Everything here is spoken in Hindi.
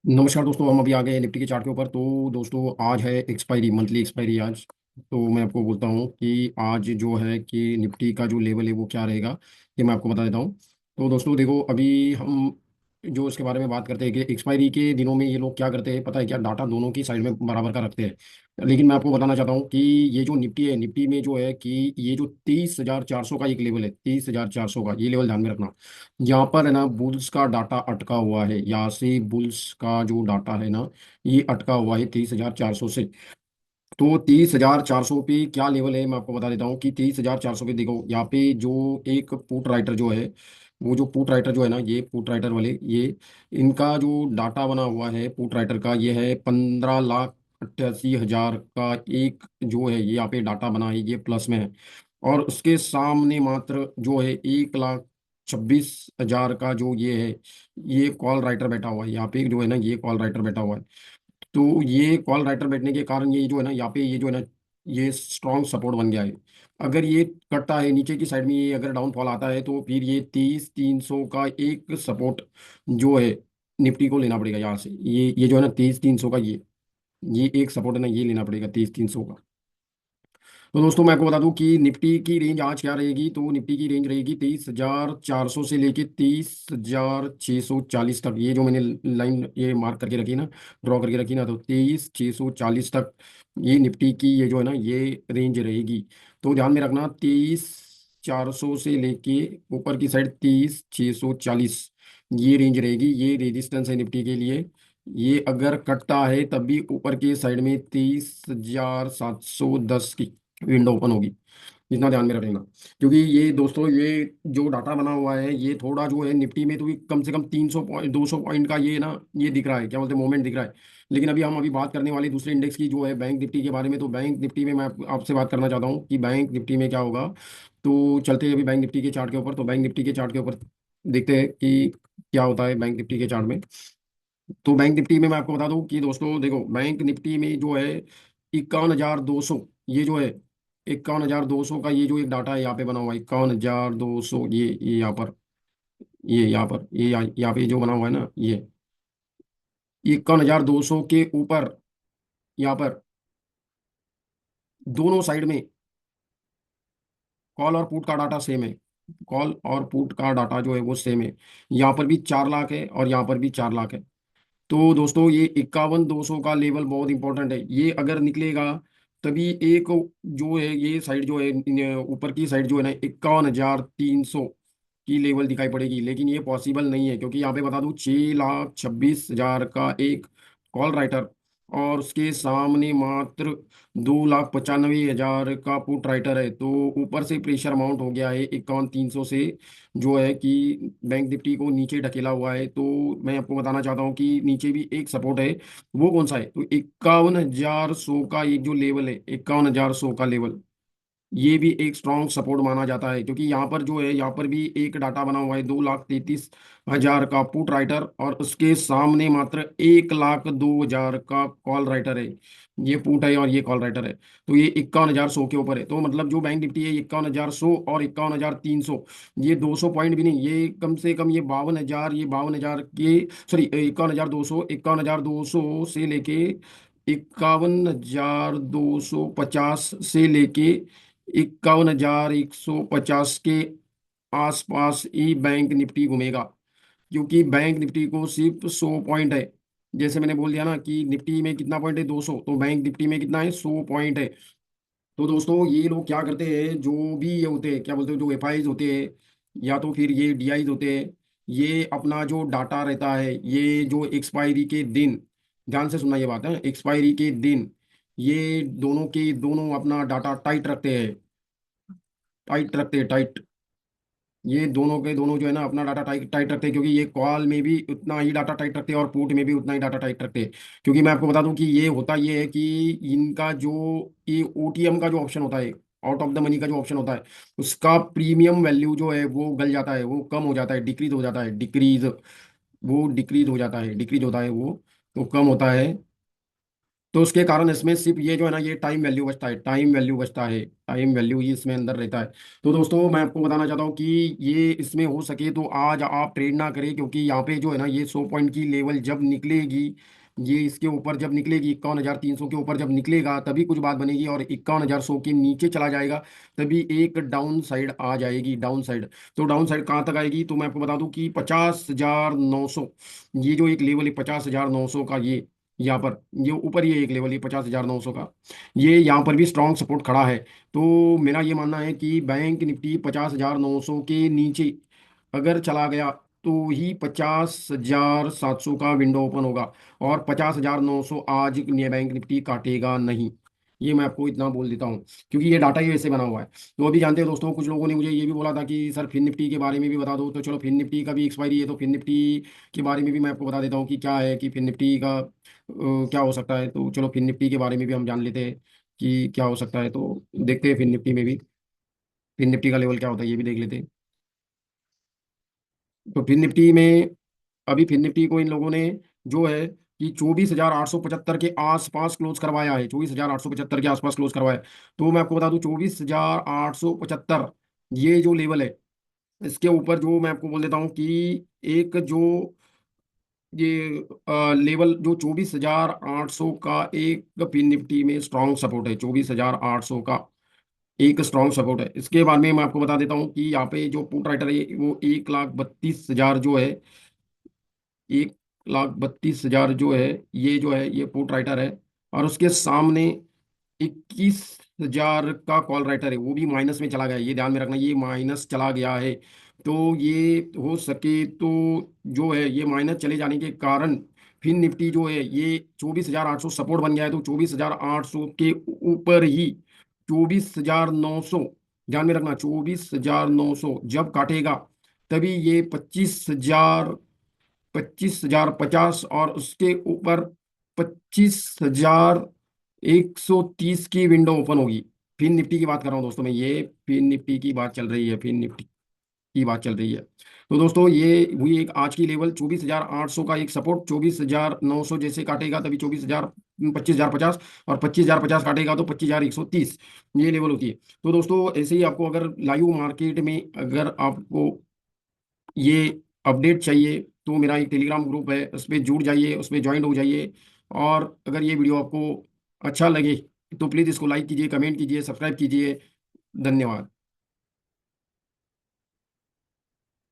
नमस्कार दोस्तों, हम अभी आ गए हैं निफ्टी के चार्ट के ऊपर। तो दोस्तों आज है एक्सपायरी, मंथली एक्सपायरी आज। तो मैं आपको बोलता हूँ कि आज जो है कि निफ्टी का जो लेवल है वो क्या रहेगा, ये मैं आपको बता देता हूँ। तो दोस्तों देखो, अभी हम जो इसके बारे में बात करते हैं कि एक्सपायरी के दिनों में ये लोग क्या करते हैं, पता है क्या? डाटा दोनों की साइड में बराबर का रखते हैं। लेकिन मैं आपको बताना चाहता हूँ कि ये जो निफ्टी है, निफ्टी में जो है कि ये जो 30,400 का एक लेवल है, 30,400 का ये लेवल ध्यान में रखना। यहाँ पर है ना, बुल्स का डाटा अटका हुआ है। यहाँ से बुल्स का जो डाटा है ना, ये अटका हुआ है 30,400 से। तो 30,400 पे क्या लेवल है मैं आपको बता देता हूँ कि 30,400 पे देखो, यहाँ पे जो एक पुट राइटर जो है, वो जो पुट राइटर जो है ना, ये पुट राइटर वाले, ये इनका जो डाटा बना हुआ है पुट राइटर का, ये है 15,88,000 का एक जो है, ये यहाँ पे डाटा बना है, ये प्लस में है। और उसके सामने मात्र जो है 1,26,000 का जो ये है, ये कॉल राइटर बैठा हुआ है यहाँ पे, जो है ना ये कॉल राइटर बैठा हुआ है। तो ये कॉल राइटर बैठने के कारण ये जो है ना, यहाँ पे ये जो है ना, ये स्ट्रॉन्ग सपोर्ट बन गया है। अगर ये कटता है नीचे की साइड में, ये अगर डाउनफॉल आता है, तो फिर ये 30,300 का एक सपोर्ट जो है निफ्टी को लेना पड़ेगा यहाँ से। ये जो है ना 30,300 का, ये एक सपोर्ट है ना, ये लेना पड़ेगा 30,300 का। तो दोस्तों मैं आपको बता दूं कि निफ्टी की रेंज आज क्या रहेगी। तो निफ्टी की रेंज रहेगी 23,400 से लेके 23,640 तक। ये जो मैंने लाइन ये मार्क करके रखी ना, ड्रॉ करके रखी ना, तो 23,640 तक ये निफ्टी की ये जो है ना, ये रेंज रहेगी। तो ध्यान में रखना, 23,400 से लेके ऊपर की साइड 23,640 ये रेंज रहेगी। ये रेजिस्टेंस है निफ्टी के लिए। ये अगर कटता है तब भी ऊपर की साइड में 30,710 की विंडो ओपन होगी। इतना ध्यान में रखना, क्योंकि ये दोस्तों ये जो डाटा बना हुआ है, ये थोड़ा जो है निफ्टी में तो ये कम से कम 300 पॉइंट 200 पॉइंट का ये ना, ये दिख रहा है, क्या बोलते हैं, मोमेंट दिख रहा है। लेकिन अभी हम बात करने वाले दूसरे इंडेक्स की, जो है बैंक निफ्टी के बारे में। तो बैंक निफ्टी में मैं आपसे बात करना चाहता हूँ कि बैंक निफ्टी में क्या होगा। तो चलते हैं अभी बैंक निफ्टी के चार्ट के ऊपर। तो बैंक निफ्टी के चार्ट के ऊपर देखते हैं कि क्या होता है बैंक निफ्टी के चार्ट में। तो बैंक निफ्टी में मैं आपको बता दूं कि दोस्तों देखो, बैंक निफ्टी में जो है 51,200, ये जो है 51,200 का ये जो एक डाटा है यहाँ पे बना हुआ है, 51,200, ये यहाँ पर, ये यहाँ पर, यहाँ पे जो बना हुआ है ना, ये 51,200 के ऊपर यहाँ पर दोनों साइड में कॉल और पुट का डाटा सेम है। कॉल और पुट का डाटा जो है वो सेम है। यहाँ पर भी 4 लाख है और यहाँ पर भी 4 लाख है। तो दोस्तों ये 51,200 का लेवल बहुत इंपॉर्टेंट है। ये अगर निकलेगा तभी एक जो है ये साइड जो है ऊपर की साइड जो है ना, 51,300 की लेवल दिखाई पड़ेगी। लेकिन ये पॉसिबल नहीं है, क्योंकि यहाँ पे बता दूं 6,26,000 का एक कॉल राइटर, और उसके सामने मात्र 2,95,000 का पुट राइटर है। तो ऊपर से प्रेशर माउंट हो गया है 51,300 से, जो है कि बैंक निफ्टी को नीचे ढकेला हुआ है। तो मैं आपको बताना चाहता हूँ कि नीचे भी एक सपोर्ट है। वो कौन सा है? तो 51,100 का एक जो लेवल है, 51,100 का लेवल, ये भी एक स्ट्रॉन्ग सपोर्ट माना जाता है। क्योंकि यहाँ पर जो है, यहाँ पर भी एक डाटा बना हुआ है 2,33,000 का पुट राइटर, और उसके सामने मात्र 1,02,000 का कॉल राइटर है। ये पुट है और ये कॉल राइटर है। तो ये 51,100 के ऊपर है। तो मतलब जो बैंक निफ्टी है, 51,100 और 51,300, ये 200 पॉइंट भी नहीं, ये कम से कम ये 52,000, ये 52,000 के, सॉरी 51,200, 51,200 से लेके 51,250 से लेके 51,150 के आसपास ही बैंक निफ्टी घूमेगा। क्योंकि बैंक निफ्टी को सिर्फ 100 पॉइंट है। जैसे मैंने बोल दिया ना कि निफ्टी में कितना पॉइंट है, 200, तो बैंक निफ्टी में कितना है, 100 पॉइंट है। तो दोस्तों ये लोग क्या करते हैं, जो भी ये होते हैं, क्या बोलते हैं, जो एफआईज होते हैं या तो फिर ये डीआईज होते हैं, ये अपना जो डाटा रहता है, ये जो एक्सपायरी के दिन, ध्यान से सुनना ये बात है, एक्सपायरी के दिन ये दोनों के दोनों अपना डाटा टाइट रखते हैं, टाइट रखते हैं, टाइट। ये दोनों के दोनों जो है ना अपना डाटा टाइट टाइट रखते हैं, क्योंकि ये कॉल में भी उतना ही डाटा टाइट रखते हैं और पुट में भी उतना ही डाटा टाइट रखते हैं। क्योंकि मैं आपको बता दूं कि ये होता ये है कि इनका जो ये ओटीएम का जो ऑप्शन होता है, आउट ऑफ द मनी का जो ऑप्शन होता है, उसका प्रीमियम वैल्यू जो है वो गल जाता है, वो कम हो जाता है, डिक्रीज हो जाता है, डिक्रीज, वो डिक्रीज हो जाता है, डिक्रीज होता है वो, तो कम होता है। तो उसके कारण इसमें सिर्फ ये जो है ना, ये टाइम वैल्यू बचता है, टाइम वैल्यू बचता है, टाइम वैल्यू ही इसमें अंदर रहता है। तो दोस्तों मैं आपको बताना चाहता हूँ कि ये इसमें हो सके तो आज आप ट्रेड ना करें, क्योंकि यहाँ पे जो है ना, ये 100 पॉइंट की लेवल जब निकलेगी, ये इसके ऊपर जब निकलेगी, 51,300 के ऊपर जब निकलेगा तभी कुछ बात बनेगी, और 51,100 के नीचे चला जाएगा तभी एक डाउन साइड आ जाएगी, डाउन साइड। तो डाउन साइड कहाँ तक आएगी, तो मैं आपको बता दूं कि 50,900, ये जो एक लेवल है 50,900 का, ये यहाँ पर, ये ऊपर ही एक लेवल है 50,900 का, ये यहाँ पर भी स्ट्रॉन्ग सपोर्ट खड़ा है। तो मेरा ये मानना है कि बैंक निफ्टी 50,900 के नीचे अगर चला गया तो ही 50,700 का विंडो ओपन होगा, और 50,900 आज ये बैंक निफ्टी काटेगा नहीं। ये मैं आपको इतना बोल देता हूँ, क्योंकि ये डाटा ही वैसे बना हुआ है। तो अभी जानते हो दोस्तों, कुछ लोगों ने मुझे ये भी बोला था कि सर फिन निफ्टी के बारे में भी बता दो, तो चलो फिन निफ्टी का भी एक्सपायरी है, तो फिन निफ्टी के बारे में भी मैं आपको बता देता हूँ कि क्या है, कि फिन निफ्टी का क्या हो सकता है। तो चलो फिन निफ्टी के बारे में भी हम जान लेते हैं कि क्या हो सकता है, तो देखते हैं फिन निफ्टी में भी, फिन निफ्टी का लेवल क्या होता है ये भी देख लेते हैं। तो फिन निफ्टी में, अभी फिन निफ्टी को इन लोगों ने जो है कि 24,875 के आसपास क्लोज करवाया है, 24,875 के आसपास क्लोज करवाया है। तो मैं आपको बता दूं 24,875 ये जो लेवल है, इसके ऊपर जो मैं आपको बोल देता हूँ कि एक जो ये लेवल जो 24,800 का एक फिन निफ्टी में स्ट्रॉन्ग सपोर्ट है, 24,800 का एक स्ट्रॉन्ग सपोर्ट है। इसके बारे में मैं आपको बता देता हूँ कि यहाँ पे जो पुट राइटर है वो 1,32,000 जो है, 1,32,000 जो है, ये जो है ये पुट राइटर है, और उसके सामने 21,000 का कॉल राइटर है, वो भी माइनस में चला गया है, ये ध्यान में रखना, ये माइनस चला गया है। तो ये हो सके तो जो है ये माइनस चले जाने के कारण फिन निफ्टी जो है ये 24,800 सपोर्ट बन गया है, तो 24,800 के ऊपर ही 24,900, ध्यान में रखना 24,900 जब काटेगा तभी ये 25,050 और उसके ऊपर 25,130 की विंडो ओपन होगी। फिन निफ्टी की बात कर रहा हूँ दोस्तों मैं, ये फिन निफ्टी की बात चल रही है, फिन निफ्टी की बात चल रही है। तो दोस्तों ये हुई एक आज की लेवल 24,800 का एक सपोर्ट, 24,900 जैसे काटेगा तभी 24,000, 25,050, और 25,050 काटेगा तो 25,130, ये लेवल होती है। तो दोस्तों ऐसे ही आपको अगर लाइव मार्केट में अगर आपको ये अपडेट चाहिए तो मेरा एक टेलीग्राम ग्रुप है, उस पर जुड़ जाइए, उस पर ज्वाइन हो जाइए। और अगर ये वीडियो आपको अच्छा लगे तो प्लीज़ इसको लाइक कीजिए, कमेंट कीजिए, सब्सक्राइब कीजिए। धन्यवाद।